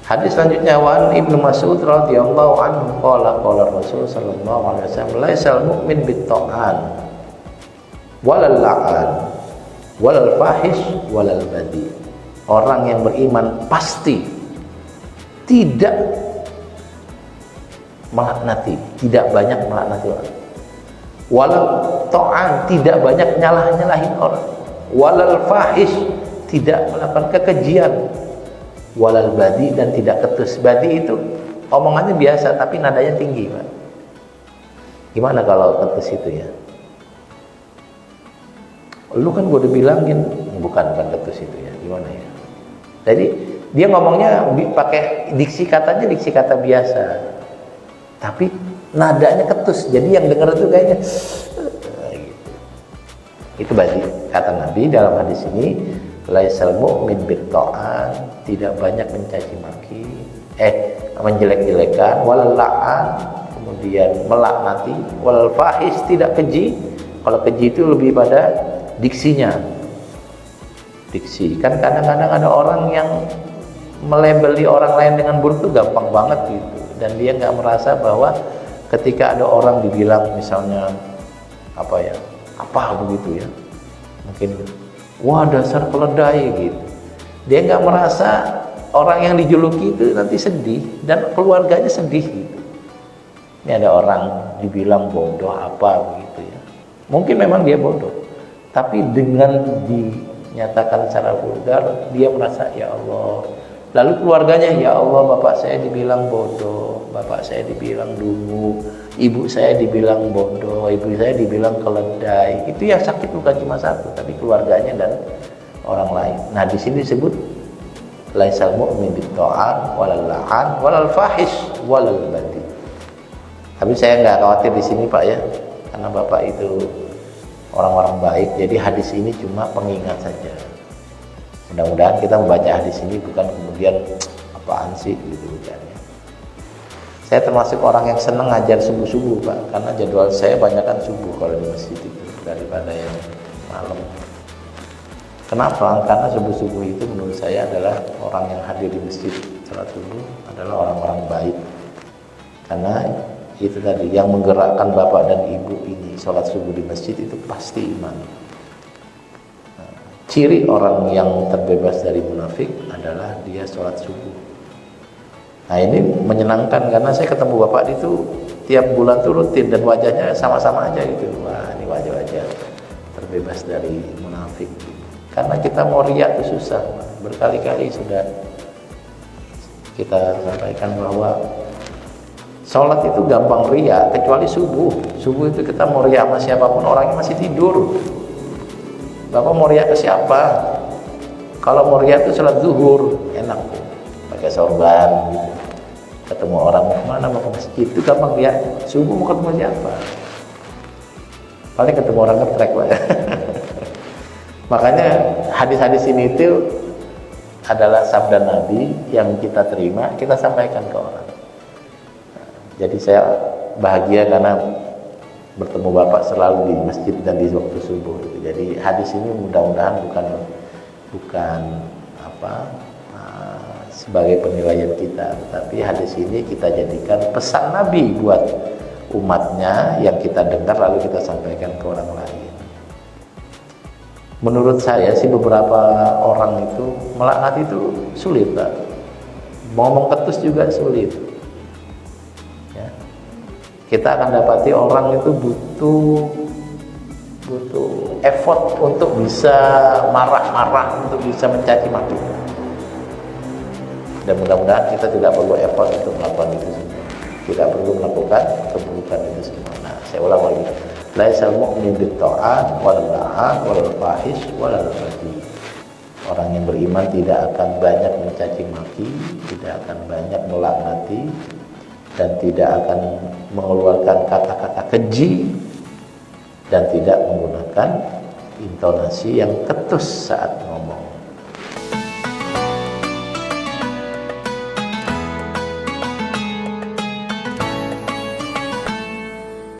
Hadis selanjutnya, wan Ibnu Mas'ud radhiyallahu anhu qala qala Rasul sallallahu alaihi wasallam laisal mu'min bit-ta'an walal la'an walal fahish walal badi. Orang yang beriman pasti tidak melaknati, tidak banyak melaknati orang. Walal ta'an, tidak banyak nyalah-nyalahin orang. Walal fahish, tidak melakukan kekejian. Walal badi, dan tidak ketus. Badi itu omongannya biasa tapi nadanya tinggi, Pak. Gimana kalau ketus itu ya? Lu kan gue udah bilangin, bukan ketus itu ya. Gimana ya? Jadi dia ngomongnya pakai diksi katanya diksi kata biasa. Tapi nadanya ketus. Jadi yang dengar itu kayaknya itu badi. Kata Nabi dalam hadis ini, laisal mu'min bit-ta'an, tidak banyak mencaci maki, menjelek-jelekan, walal la'an, kemudian melaknati, walal fahish, tidak keji. Kalau keji itu lebih pada diksinya. Diksi. Kan kadang-kadang ada orang yang melabeli orang lain dengan buruk itu gampang banget gitu. Dan dia nggak merasa bahwa ketika ada orang dibilang misalnya apa begitu ya, mungkin wah dasar keledai gitu, dia nggak merasa orang yang dijuluki itu nanti sedih dan keluarganya sedih gitu. Ini ada orang dibilang bodoh apa begitu ya, mungkin memang dia bodoh, tapi dengan dinyatakan secara vulgar dia merasa ya Allah, lalu keluarganya ya Allah, bapak saya dibilang bodoh, bapak saya dibilang dungu, ibu saya dibilang bodoh, ibu saya dibilang keledai. Itu yang sakit bukan cuma satu, tapi keluarganya dan orang lain. Nah, di sini disebut laisal mu'min bit-ta'an walal la'an walal fahish walal badi. Tapi saya nggak khawatir di sini, Pak ya, karena bapak itu orang-orang baik. Jadi hadis ini cuma pengingat saja. Mudah-mudahan kita membaca hadis ini bukan kemudian apaan sih gitu bukan ya. Saya termasuk orang yang senang ngajar subuh-subuh, Pak, karena jadwal saya banyakkan subuh kalau di masjid itu daripada yang malam. Kenapa? Karena subuh-subuh itu menurut saya adalah orang yang hadir di masjid salat subuh adalah orang-orang baik. Karena itu tadi yang menggerakkan bapak dan ibu ini salat subuh di masjid itu pasti iman. Ciri orang yang terbebas dari munafik adalah dia sholat subuh. Nah ini menyenangkan karena saya ketemu bapak itu tiap bulan tuh rutin dan wajahnya sama-sama aja gitu. Wah ini wajah-wajah terbebas dari munafik. Karena kita mau riak itu susah. Berkali-kali sudah kita sampaikan bahwa sholat itu gampang riak kecuali subuh. Subuh itu kita mau riak sama siapapun orangnya masih tidur. Bapak mau riak ke siapa? Kalau mau riak itu sholat zuhur, enak tuh, pakai sorban gitu. Ketemu orang mau kemana, mau ke masjid, itu gampang riak. Subuh mau ketemu siapa? Paling ketemu orang ngetrek, Pak. Makanya hadis-hadis ini itu adalah sabda Nabi yang kita terima, kita sampaikan ke orang. Jadi saya bahagia karena bertemu bapak selalu di masjid dan di waktu subuh. Jadi hadis ini mudah-mudahan bukan sebagai penilaian kita, tapi hadis ini kita jadikan pesan Nabi buat umatnya yang kita dengar lalu kita sampaikan ke orang lain. Menurut saya sih beberapa orang itu melaknat itu sulit, Pak. Ngomong ketus juga sulit. Ya. Kita akan dapati orang itu butuh effort untuk bisa marah-marah, untuk bisa mencaci maki. Dan mudah-mudahan kita tidak perlu effort untuk melakukan itu semua. Tidak perlu melakukan keburukan itu semua. Nah, saya ulang lagi. Laisal mu'min bit-ta'an walal la'an walal fahish walal badi. Orang yang beriman tidak akan banyak mencaci maki, tidak akan banyak melaknati, dan tidak akan mengeluarkan kata-kata keji, dan tidak menggunakan intonasi yang ketus saat ngomong.